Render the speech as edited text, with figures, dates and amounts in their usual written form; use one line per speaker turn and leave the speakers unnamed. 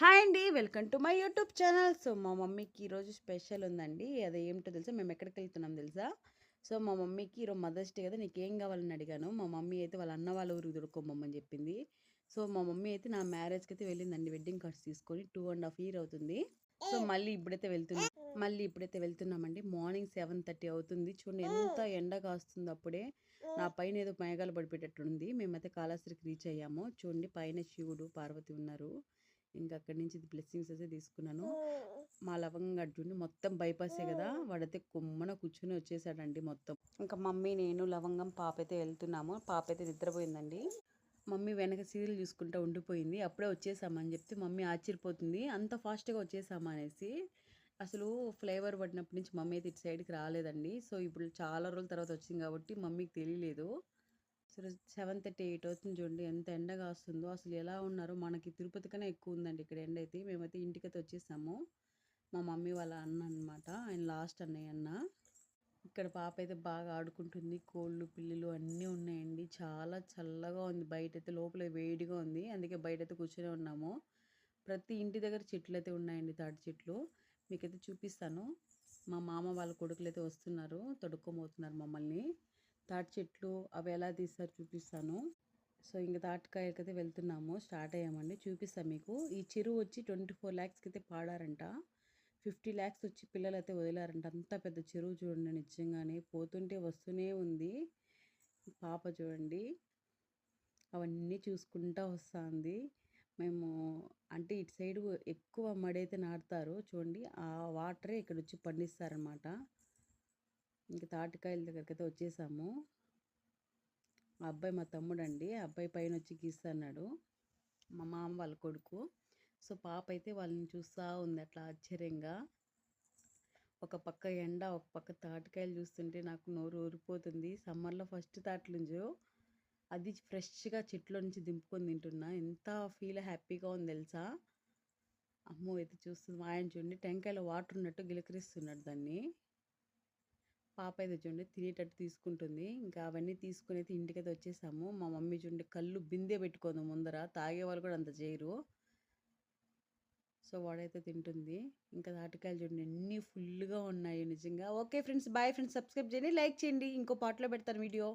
Hi అండి. Welcome to my YouTube channel. So, మా మమ్మీకి ఈరోజు స్పెషల్ ఉందండి. అదేంటో తెలుసా? మేము ఎక్కడికెళ్తున్నాం తెలుసా? సో, మా మమ్మీకి ఈరోజు మదర్స్ డే కదా! నీకేం కావాలని అడిగాను. మా మమ్మీ అయితే వాళ్ళ అన్న వాళ్ళ ఊరికి తోడుకోమని చెప్పింది. సో, మా మమ్మీ అయితే నా మ్యారేజ్‌కైతే వెళ్ళిందండి. వెడ్డింగ్ కార్డ్స్ తీసుకొని 2 ½ ఇయర్ అవుతుంది. సో, మళ్ళీ ఇప్పుడైతే వెళ్తున్నామండి. మార్నింగ్ 7:30 అవుతుంది. చూడండి ఎంత ఎండ కాస్తుందో అప్పుడే. నా పైన ఏదో మేఘాలు పడిపోయేటట్టుంది. మేమైతే కాళహస్తికి రీచ్ అయ్యాము. చూడండి పైన శివుడు, పార్వతి ఉన్నారు. ఇంకా అక్కడి నుంచి బ్లెస్సింగ్స్ అయితే తీసుకున్నాను. మా లవంగాడు చూడండి మొత్తం బైపాసే కదా! వాడైతే కుమ్మన కూర్చొని వచ్చేసాడండి మొత్తం. ఇంకా మమ్మీ, నేను, లవంగం, పాప అయితే వెళ్తున్నాము. పాప అయితే నిద్రపోయిందండి. మమ్మీ వెనక సీరియల్ చూసుకుంటా ఉండిపోయింది. అప్పుడే వచ్చేసామని చెప్తే మమ్మీ ఆశ్చర్యపోతుంది. అంత ఫాస్ట్‌గా వచ్చేసామా అనేసి. అసలు ఫ్లైఓవర్ పడినప్పటి నుంచి మమ్మీ అయితే ఇటు సైడ్‌కి రాలేదండి. సో, ఇప్పుడు చాలా రోజుల తర్వాత వచ్చింది కాబట్టి మమ్మీకి తెలియలేదు. అసలు 7:30, 8 అవుతుంది చూడండి. ఎంత ఎండ కాస్తుందో. అసలు ఎలా ఉన్నారో మనకి తిరుపతి కన్నా ఎక్కువ ఉందండి ఇక్కడ ఎండ అయితే. మేమైతే ఇంటికైతే వచ్చేసాము. మా మమ్మీ వాళ్ళ అన్న అనమాట. ఆయన లాస్ట్ అన్నయ్య అన్న. ఇక్కడ పాప అయితే బాగా ఆడుకుంటుంది. కోళ్ళు, పిల్లులు అన్నీ ఉన్నాయండి. చాలా చల్లగా ఉంది బయటైతే. లోపల వేడిగా ఉంది. అందుకే బయటైతే కూర్చొని ఉన్నాము. ప్రతి ఇంటి దగ్గర చెట్లయితే ఉన్నాయండి. తాటి చెట్లు. మీకైతే చూపిస్తాను. మా మామ వాళ్ళ కొడుకులైతే వస్తున్నారు. తొడుక్కోబోతున్నారు మమ్మల్ని. తాటి చెట్లు అవి ఎలా తీస్తారో చూపిస్తాను. సో, ఇంక తాటికాయలకైతే వెళ్తున్నాము. స్టార్ట్ అయ్యామండి. చూపిస్తా మీకు. ఈ చెరువు వచ్చి 24 lakhsకి అయితే పాడారంట. 50 lakhs వచ్చి పిల్లలైతే వదిలారంట. అంత పెద్ద చెరువు చూడండి నిజంగానే. పోతుంటే వస్తూనే ఉంది. పాప చూడండి. అవన్నీ చూసుకుంటా వస్తాంది. మేము అంటే ఇటు సైడు ఎక్కువ మడైతే నాటుతారు. చూడండి ఆ వాటరే ఇక్కడొచ్చి పండిస్తారనమాట. ఇంక తాటికాయల దగ్గరికైతే వచ్చేసాము. ఆ అబ్బాయి మా తమ్ముడండి. ఆ అబ్బాయి పైనొచ్చి గీస్తన్నాడు. మా మామ వాళ్ళ కొడుకు. సో, పాప అయితే వాళ్ళని చూస్తా ఉంది అట్లా ఆశ్చర్యంగా. ఒక పక్క ఎండ, ఒక పక్క తాటికాయలు చూస్తుంటే నాకు నోరు ఊరిపోతుంది. సమ్మర్‌లో ఫస్ట్ తాటిముంజు. అది ఫ్రెష్‌గా చెట్లో నుంచి దింపుకొని తింటున్నా. ఎంత హ్యాపీగా ఉంది తెలుసా? అమ్మో! అయితే చూస్తుంది. మా ఆయన చూడండి టెంకాయలో వాటర్ ఉన్నట్టు గిలకరిస్తున్నాడు దాన్ని. పాప అయితే చూడండి తినేటట్టు తీసుకుంటుంది. ఇంకా అవన్నీ తీసుకొనైతే ఇంటికైతే వచ్చేసాము. మా మమ్మీ చూడండి కళ్ళు బిందె పెట్టుకుంది ముందర. తాగేవాళ్ళు కూడా అంత చేయరు. సో, వాడైతే తింటుంది. ఇంకా తాటికాయలు చూడండి ఎన్ని ఫుల్‌గా ఉన్నాయి నిజంగా. Okay friends, bye friends. Subscribe చేయండి, లైక్ చేయండి. ఇంకో పార్ట్‌లో పెడతాను వీడియో.